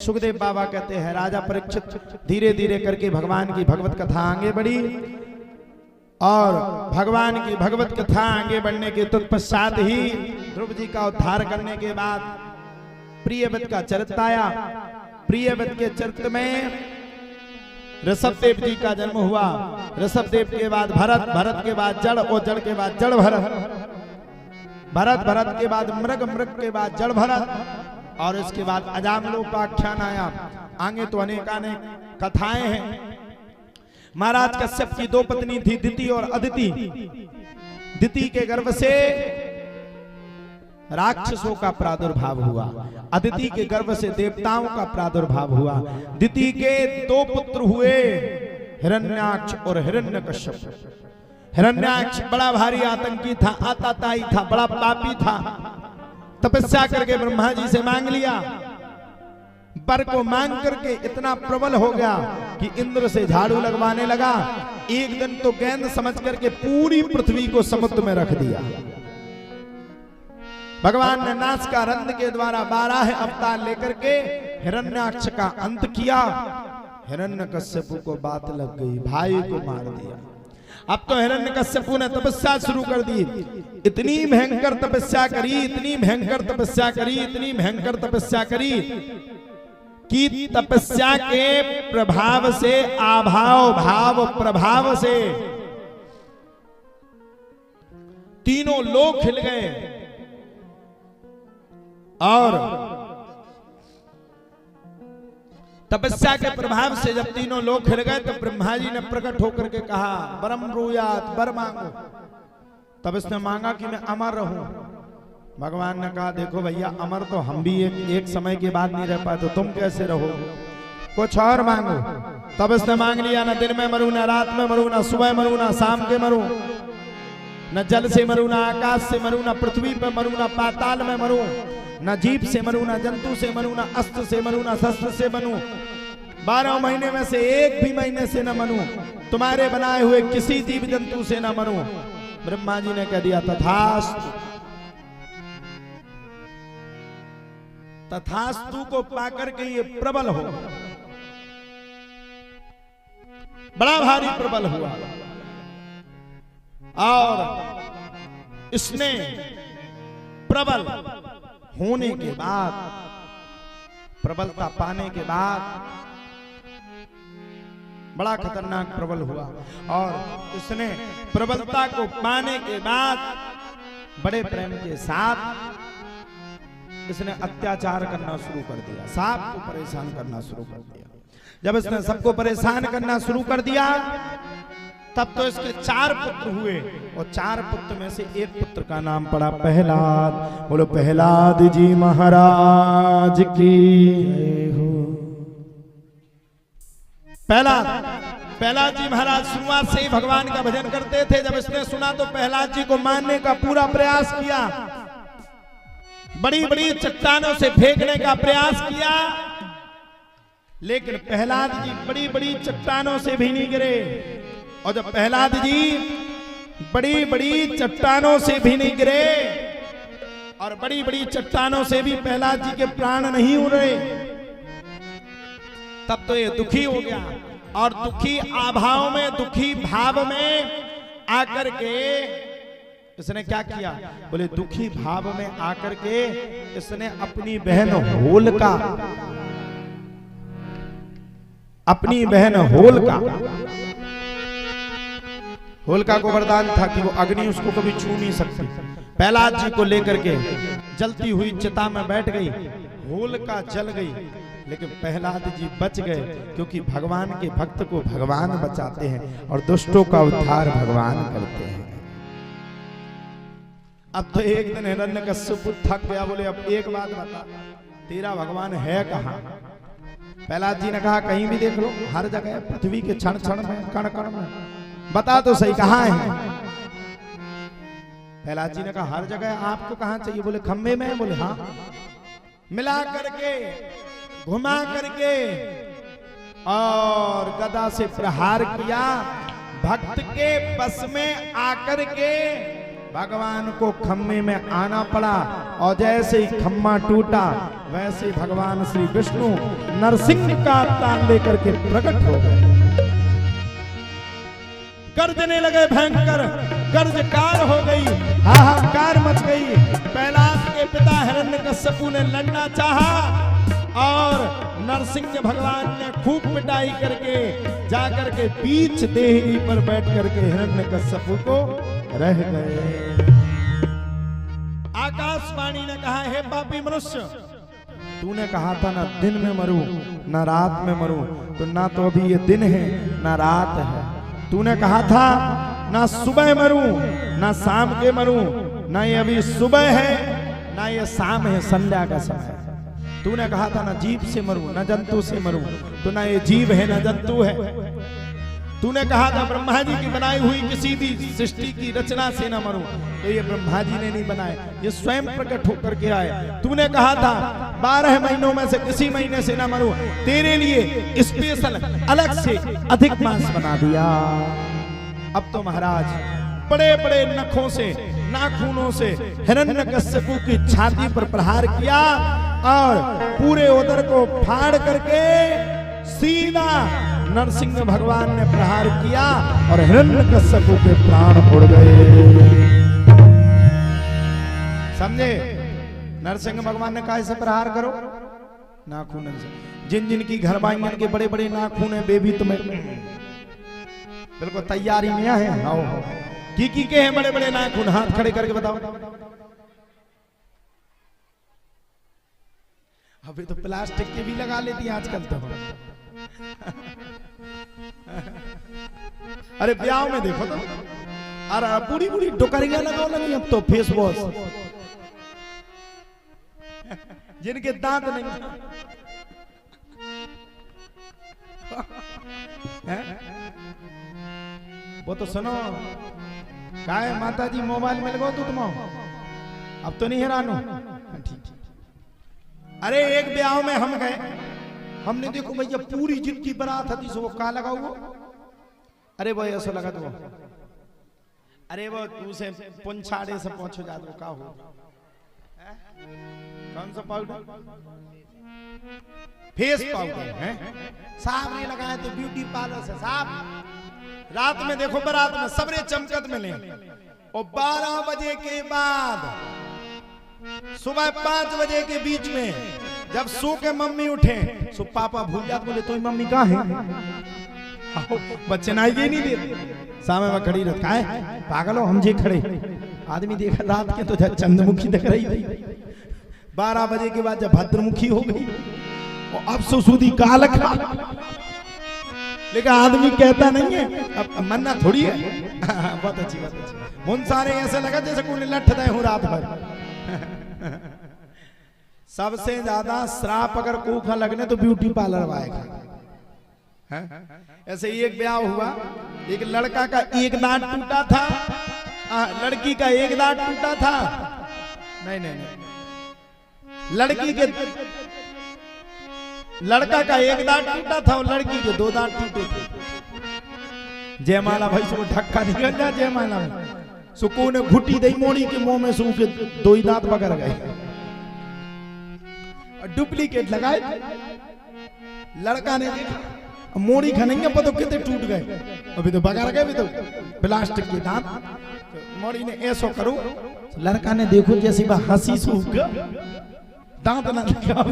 सुखदेव बाबा कहते हैं राजा परीक्षित धीरे धीरे करके भगवान की भगवत कथा आगे बढ़ी और भगवान की भगवत कथा आगे बढ़ने के तत्पश्चात ही ध्रुव जी का उद्धार करने के बाद प्रियव्रत का चरित्र आया। प्रियव्रत के चरित्र में ऋषभदेव जी का जन्म हुआ। ऋषभदेव के बाद भरत, भरत के बाद जड़ और जड़ के बाद जड़ भरत, भरत, भरत के बाद मृग, मृग के बाद जड़ भरत और इसके बाद अजामिलोपाख्यान आया। आगे तो अनेकानेक कथाएं हैं। महाराज कश्यप की दो पत्नी थी, दिति और अदिति। दिति के गर्भ से राक्षसों का प्रादुर्भाव हुआ, अदिति के गर्भ से देवताओं का प्रादुर्भाव हुआ। दिति के दो पुत्र हुए, हिरण्याक्ष और हिरण्यकश्यप। हिरण्याक्ष बड़ा भारी आतंकी था, आताताई था, बड़ा पापी था। तपस्या करके ब्रह्मा जी से मांग लिया। वर को मांग करके इतना प्रबल हो गया कि इंद्र से झाड़ू लगवाने लगा। एक दिन तो गेंद समझ करके पूरी पृथ्वी को समुद्र में रख दिया। भगवान ने नाश का रंध के द्वारा 12 अवतार लेकर के हिरण्याक्ष का अंत किया। हिरण्यकश्यप को बात लग गई, भाई को मार दिया। अब तो हिरण्यकश्यप ने तपस्या शुरू कर दी। इतनी भयंकर तपस्या करी, इतनी भयंकर तपस्या करी, इतनी भयंकर तपस्या करी कि तपस्या के प्रभाव से, आभाव भाव प्रभाव से तीनों लोग खिल गए। और तपस्या के प्रभाव से जब तीनों लोग खिल गए तो ब्रह्मा जी ने प्रकट होकर के कहा वरम ब्रूयात, वर मांगो। तब इसने मांगा कि मैं अमर रहूं। भगवान ने कहा देखो भैया, अमर तो हम भी एक समय के बाद नहीं रह पाए, तो तुम कैसे रहोगे, कुछ और मांगो। तब इसने मांग लिया, न दिन में मरूं, न रात में मरूं, न सुबह मरूं, न शाम के मरूं, न जल से मरूं, न आकाश से मरूं, न पृथ्वी पर मरूं, न पाताल में मरूं, न जीव से मरूं, न जंतु से मरूं, न अस्त्र से मरूं, न शस्त्र से मरूं, 12 महीने में से एक भी महीने से न मरूं, तुम्हारे बनाए हुए किसी जीव जंतु से न मरूं। ब्रह्मा जी ने कह दिया तथास्तु। तथास्तु को पाकर के ये प्रबल हो, बड़ा भारी प्रबल हुआ। और इसने प्रबल होने के बाद, प्रबलता पाने के बाद बड़ा खतरनाक प्रबल हुआ। और इसने प्रबलता को पाने के बाद बड़े प्रेम के साथ इसने अत्याचार करना शुरू कर दिया, सबको परेशान करना शुरू कर दिया। जब इसने सबको परेशान करना शुरू कर दिया तब तो इसके 4 पुत्र हुए और 4 पुत्र में से एक पुत्र का नाम पड़ा प्रहलाद। बोलो प्रहलाद जी महाराज की जय हो। प्रहलाद जी महाराज शुरुआत से ही भगवान का भजन करते थे। जब इसने सुना तो प्रहलाद जी को मारने का पूरा प्रयास किया, बड़ी बड़ी चट्टानों से फेंकने का प्रयास किया, लेकिन प्रहलाद जी बड़ी बड़ी चट्टानों से भी नहीं गिरे। और जब प्रहलाद जी बड़ी बड़ी चट्टानों से भी नहीं गिरे और बड़ी बड़ी चट्टानों से भी प्रहलाद जी के प्राण नहीं उड़े, तब तो ये दुखी हो गया। और दुखी आभाव में, दुखी भाव में आकर के इसने क्या किया, बोले दुखी भाव में आकर के इसने अपनी बहन होलिका, अपनी बहन होलिका को वरदान था कि वो अग्नि उसको कभी छू नहीं सकती। प्रहलाद जी को लेकर के जलती हुई चिता में बैठ गई, होलिका जल गई, लेकिन प्रहलाद जी बच गए, क्योंकि भगवान के भक्त को भगवान बचाते हैं और दुष्टों का उद्धार भगवान करते हैं। अब तो एक दिन हिरण्यकश्यप थक गया, बोले अब एक बात बता, तेरा भगवान है कहाँ? प्रहलाद जी ने कहा कहीं भी देख लो, हर जगह, पृथ्वी के क्षण क्षण में, कण कण में, बता तो सही कहाँ है? प्रहलाद जी ने कहा हर जगह। आपको कहाँ चाहिए? बोले खंबे में। बोले हाँ। मिला करके, घुमा करके और गदा से प्रहार किया। भक्त के बस में आकर के भगवान को खम्मे में आना पड़ा और जैसे ही खम्मा टूटा वैसे ही भगवान श्री विष्णु नरसिंह का अवतार लेकर के प्रकट हो गए। गर्जने लगे भयंकर, गर्जकार हो गई, हाहाकार मच गई। कैलाश के पिता हिरण्यकश्यपु ने लड़ना चाहा और नरसिंह भगवान ने खूब पिटाई करके जाकर के बीच देहरी पर बैठ करके हिरण्यकश्यपु को रह गए। आकाशवाणी ने कहा, हे पापी मनुष्य, तूने कहा था ना दिन में मरूं ना रात में मरूं, तो ना तो अभी ये दिन है ना रात है। तूने कहा था ना सुबह मरूं ना शाम के मरूं, ना ये अभी सुबह है ना ये शाम है, संध्या का समय। तूने कहा था ना जीव से मरूं ना जंतु से मरूं, तो ना ये जीव है ना जंतु है। तूने कहा था ब्रह्मा जी की बनाई हुई किसी भी सृष्टि की रचना से न मरूं, तो ये ब्रह्मा जी ने नहीं बनाए, ये स्वयं प्रकट होकर के आए। तूने कहा था 12 महीनों में से किसी महीने से न मरूं, तेरे लिए स्पेशल अलग से अधिक मास बना दिया। अब तो महाराज बड़े बड़े नखों से, नाखूनों से हिरण्यकश्यपु की छाती पर प्रहार किया और पूरे उदर को फाड़ करके सीधा नरसिंह भगवान ने प्रहार किया और हिरण्यकश्यपु के प्राण उड़ गए। समझे? नरसिंह भगवान ने कहा इसे प्रहार करो नाखून से। जिन जिन की घर बाइयन के बड़े बड़े नाखून है, बेबी तुम्हें बिल्कुल तैयारी में है। आओ की के हैं बड़े बड़े नाखून, हाथ खड़े करके बताओ। अभी तो प्लास्टिक के भी लगा लेती है आजकल तो। अरे ब्याह में देखो तो, अरे पूरी पूरी टोकरियां लगाओ लगी अब तो फेस वॉश। जिनके दांत नहीं है वो तो सुनो, क्या है माता जी मोबाइल में लगाओ तो तुम अब तो नहीं हैरान हो। ठीक। अरे एक ब्याह में हम गए, हमने देखो भैया पूरी जिनकी बारात थी सो वो कहा लगा हुआ। अरे वो ऐसा लगा तो, अरे वो उसे पुंछाड़े से पहुंचो जा दो। का हो कौन सा पाउडर? फेस पाउडर है साहब ने लगाया तो ब्यूटी पार्लर से साहब। रात में देखो बारात में सबरे चमकत मिले और 12 बजे के बाद सुबह 5 बजे के बीच में जब सो के मम्मी उठे सो पापा भूल जाते, बोले तो मम्मी कहाँ है? बच्चे नाई के नहीं देते, सामने में खड़ी रहता है। पागल हो हम जे खड़े आदमी देखा रात के तो चंद्रमुखी दिख रही थी। 12 बजे के बाद जब भद्रमुखी हो गई और अब सुसूदी काल खा, लेकिन आदमी कहता नहीं है, अब मन्ना थोड़ी है। बहुत अच्छी बात है। मुन सारे ऐसे लगा जैसे कोई लठ दे हूं रात भर। सबसे ज्यादा श्राप अगर कोखा लगने तो ब्यूटी पार्लर आएगा। ऐसे ही एक ब्याह हुआ, एक लड़का का एक दांत टूटा था, लड़की का एक दांत टूटा था। नहीं, लड़की के लड़का का एक दांत टूटा था और लड़की के 2 दांत टूटे थे। जयमाला भाई सो ढक्का निकल जा। जयमाला में सुकून ने घुटी दई मोड़ी के मुंह में सूखे 2 ही दांत बगर गए और डुप्लीकेट लगाए। लड़का ने देखा मोड़ी खनेंगे पर तो कितने टूट गए, अभी तो बगर गए, अभी तो प्लास्टिक के दांत। तो मोड़ी ने ऐसा करो, लड़का ने देखो जैसी बात हंसी सूख दांत ना लगा।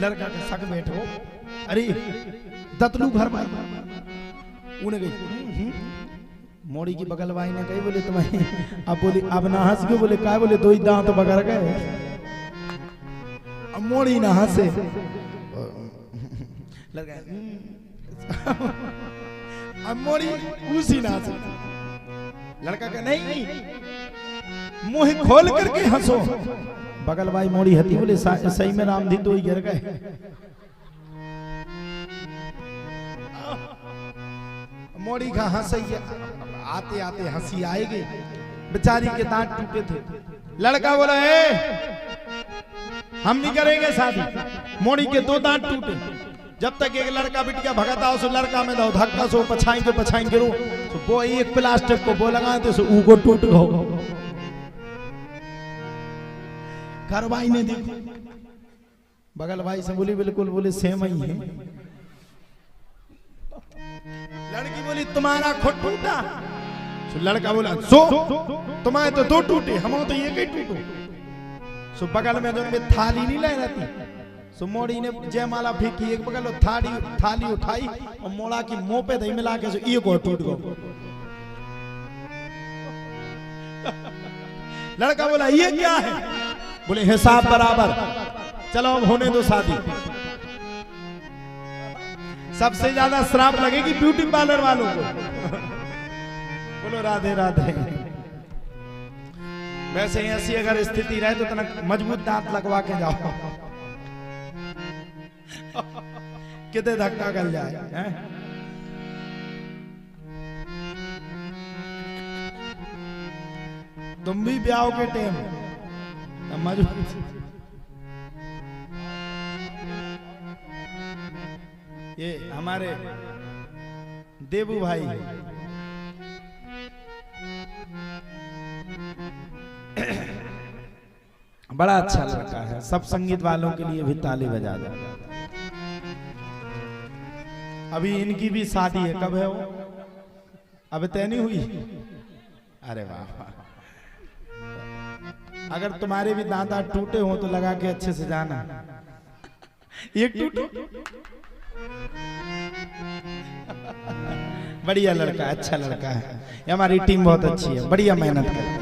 लड़का का सक बैठो, अरे दतलू घर भाई उन्हें गई मोड़ी की बगल भाई ने कही, बोले तुम्हें अब बोली अब ना हंस के, बोले क्या? बोले 2 ही दांत बगर गए। अब मोड़ी ना हंसे, लड़का अब मोड़ी उसी ना हंसे। लड़का का नहीं मुंह खोल करके हंसो। बगल भाई मोड़ी हती, बोले सही में रामधी 2 ही गिर गए। मोड़ी का हंसी आते आते हंसी आएगी, बेचारी के दांत टूटे थे। लड़का बोला हम नहीं करेंगे शादी। मोड़ी के 2 दांत टूटे, जब तक एक लड़का बिटिया भगता उस लड़का में दो धक्का सो पछाएंगे रो तो वो एक प्लास्टिक को वो लगा तो ऊको टूट गो। घर भाई ने देखो, बगल भाई से बोली बिल्कुल बोले सेम ही है। लड़की बोली तुम्हारा खुद टूटा। तो लड़का बोला सो तुम्हारे तो दो टूटे, हम तो एक ही टूटो। सो बगल में जो थाली नहीं ले रहती, सो मोड़ी ने जयमाला फेंकी, एक बगल थाली उठाई और मोड़ा की मुंह पे दही मिला के सो एक और टूट गो। लड़का बोला ये क्या है? बोले हिसाब बराबर, चलो अब होने दो शादी। सबसे ज्यादा श्राप लगेगी ब्यूटी पार्लर वालों को। बोलो राधे राधे। वैसे ऐसी अगर स्थिति रहे तो तना मजबूत दांत लगवा के जाओ, कितने धक्का कर जाए है? तुम भी ब्याह के टाइम मजबूत। ये हमारे देबू भाई बड़ा अच्छा लड़का है, सब संगीत वालों के लिए भी ताली बजा दो। अभी इनकी भी शादी है, कब है वो? अब तय नहीं हुई? अरे वाह, अगर तुम्हारे भी दांत टूटे हो तो लगा के अच्छे से जाना। एक टूटो। बढ़िया लड़का, अच्छा लड़का है, हमारी टीम बहुत अच्छी है, बढ़िया मेहनत करती है।